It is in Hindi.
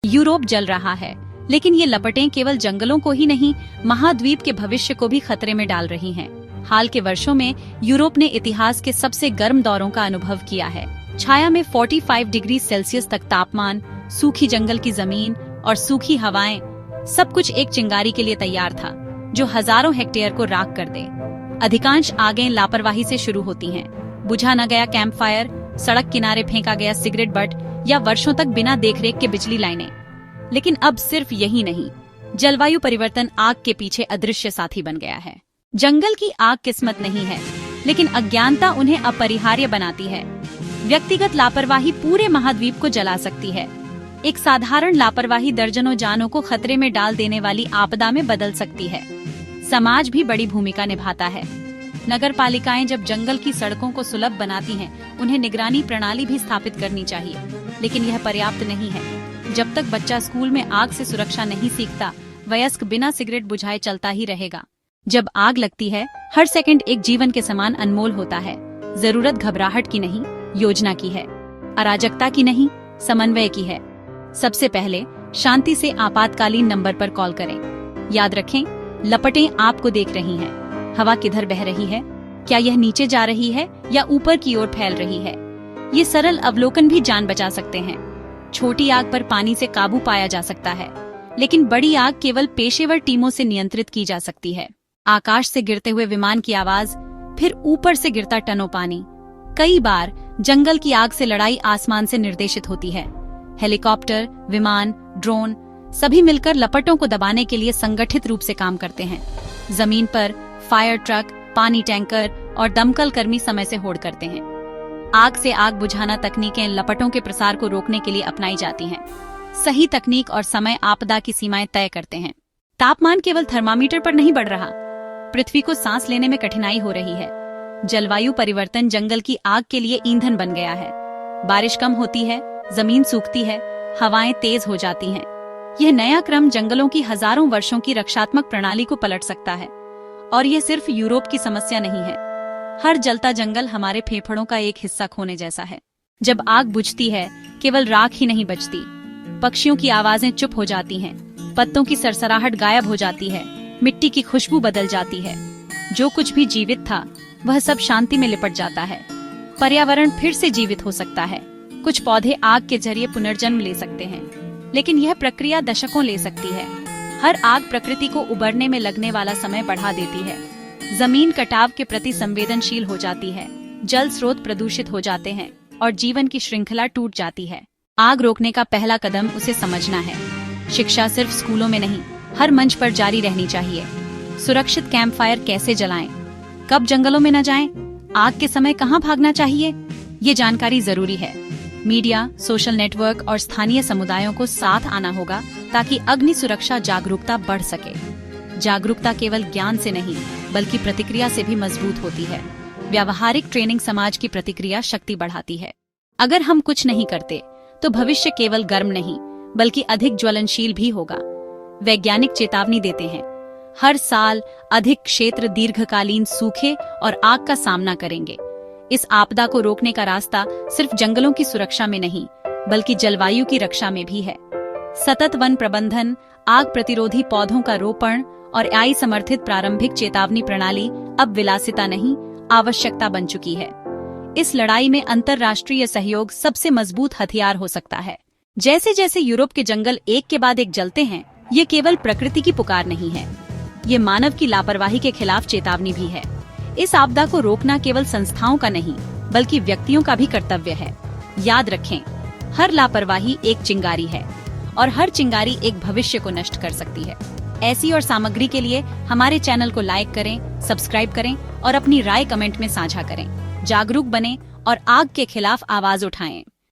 यूरोप जल रहा है, लेकिन ये लपटें केवल जंगलों को ही नहीं, महाद्वीप के भविष्य को भी खतरे में डाल रही हैं। हाल के वर्षों में यूरोप ने इतिहास के सबसे गर्म दौरों का अनुभव किया है। छाया में 45 डिग्री सेल्सियस तक तापमान, सूखी जंगल की जमीन और सूखी हवाएं, सब कुछ एक चिंगारी के लिए तैयार था, जो हजारों हेक्टेयर को राख कर दे। अधिकांश आगें लापरवाही से शुरू होती हैं। बुझा न गया कैंप फायर, सड़क किनारे फेंका गया सिगरेट बट या वर्षों तक बिना देखरेख के बिजली लाइनें। लेकिन अब सिर्फ यही नहीं, जलवायु परिवर्तन आग के पीछे अदृश्य साथी बन गया है। जंगल की आग किस्मत नहीं है, लेकिन अज्ञानता उन्हें अपरिहार्य बनाती है। व्यक्तिगत लापरवाही पूरे महाद्वीप को जला सकती है। एक साधारण लापरवाही दर्जनों जानों को खतरे में डाल देने वाली आपदा में बदल सकती है। समाज भी बड़ी भूमिका निभाता है। नगर पालिकाएं जब जंगल की सड़कों को सुलभ बनाती हैं, उन्हें निगरानी प्रणाली भी स्थापित करनी चाहिए। लेकिन यह पर्याप्त नहीं है। जब तक बच्चा स्कूल में आग से सुरक्षा नहीं सीखता, वयस्क बिना सिगरेट बुझाए चलता ही रहेगा। जब आग लगती है, हर सेकंड एक जीवन के समान अनमोल होता है। जरूरत घबराहट की नहीं, योजना की है। अराजकता की नहीं, समन्वय की है। सबसे पहले शांति से आपातकालीन नंबर पर कॉल करें। याद रखें, लपटें आपको देख रही हैं। हवा किधर बह रही है? क्या यह नीचे जा रही है या ऊपर की ओर फैल रही है? ये सरल अवलोकन भी जान बचा सकते हैं। छोटी आग पर पानी से काबू पाया जा सकता है, लेकिन बड़ी आग केवल पेशेवर टीमों से नियंत्रित की जा सकती है। आकाश से गिरते हुए विमान की आवाज, फिर ऊपर से गिरता टनों पानी। कई बार जंगल की आग से लड़ाई आसमान से निर्देशित होती है। हेलीकॉप्टर, विमान, ड्रोन सभी मिलकर लपटों को दबाने के लिए संगठित रूप से काम करते हैं। जमीन पर फायर ट्रक, पानी टैंकर और दमकल कर्मी समय से होड़ करते हैं। आग से आग बुझाना तकनीकें लपटों के प्रसार को रोकने के लिए अपनाई जाती हैं। सही तकनीक और समय आपदा की सीमाएं तय करते हैं। तापमान केवल थर्मामीटर पर नहीं बढ़ रहा, पृथ्वी को सांस लेने में कठिनाई हो रही है। जलवायु परिवर्तन जंगल की आग के लिए ईंधन बन गया है। बारिश कम होती है, जमीन सूखती है, हवाएं तेज हो जाती हैं। यह नया क्रम जंगलों की हजारों वर्षों की रक्षात्मक प्रणाली को पलट सकता है। और ये सिर्फ यूरोप की समस्या नहीं है। हर जलता जंगल हमारे फेफड़ों का एक हिस्सा खोने जैसा है। जब आग बुझती है, केवल राख ही नहीं बचती, पक्षियों की आवाजें चुप हो जाती हैं, पत्तों की सरसराहट गायब हो जाती है, मिट्टी की खुशबू बदल जाती है। जो कुछ भी जीवित था, वह सब शांति में लिपट जाता है। पर्यावरण फिर से जीवित हो सकता है। कुछ पौधे आग के जरिए पुनर्जन्म ले सकते हैं, लेकिन यह प्रक्रिया दशकों ले सकती है। हर आग प्रकृति को उबरने में लगने वाला समय बढ़ा देती है। जमीन कटाव के प्रति संवेदनशील हो जाती है, जल स्रोत प्रदूषित हो जाते हैं और जीवन की श्रृंखला टूट जाती है। आग रोकने का पहला कदम उसे समझना है। शिक्षा सिर्फ स्कूलों में नहीं, हर मंच पर जारी रहनी चाहिए। सुरक्षित कैंप फायर कैसे जलाएं, कब जंगलों में न जाएं, आग के समय कहां भागना चाहिए, ये जानकारी जरूरी है। मीडिया, सोशल नेटवर्क और स्थानीय समुदायों को साथ आना होगा ताकि अग्नि सुरक्षा जागरूकता बढ़ सके। जागरूकता केवल ज्ञान से नहीं, बल्कि प्रतिक्रिया से भी मजबूत होती है। व्यावहारिक ट्रेनिंग समाज की प्रतिक्रिया शक्ति बढ़ाती है। अगर हम कुछ नहीं करते, तो भविष्य केवल गर्म नहीं, बल्कि अधिक ज्वलनशील भी होगा। वैज्ञानिक चेतावनी देते हैं, हर साल अधिक क्षेत्र दीर्घकालीन सूखे और आग का सामना करेंगे। इस आपदा को रोकने का रास्ता सिर्फ जंगलों की सुरक्षा में नहीं, बल्कि जलवायु की रक्षा में भी है। सतत वन प्रबंधन, आग प्रतिरोधी पौधों का रोपण और AI समर्थित प्रारंभिक चेतावनी प्रणाली अब विलासिता नहीं, आवश्यकता बन चुकी है। इस लड़ाई में अंतर्राष्ट्रीय सहयोग सबसे मजबूत हथियार हो सकता है। जैसे जैसे यूरोप के जंगल एक के बाद एक जलते हैं, ये केवल प्रकृति की पुकार नहीं है, ये मानव की लापरवाही के खिलाफ चेतावनी भी है। इस आपदा को रोकना केवल संस्थाओं का नहीं, बल्कि व्यक्तियों का भी कर्तव्य है। याद रखें, हर लापरवाही एक चिंगारी है और हर चिंगारी एक भविष्य को नष्ट कर सकती है। ऐसी और सामग्री के लिए हमारे चैनल को लाइक करें, सब्सक्राइब करें और अपनी राय कमेंट में साझा करें। जागरूक बनें और आग के खिलाफ आवाज उठाएं।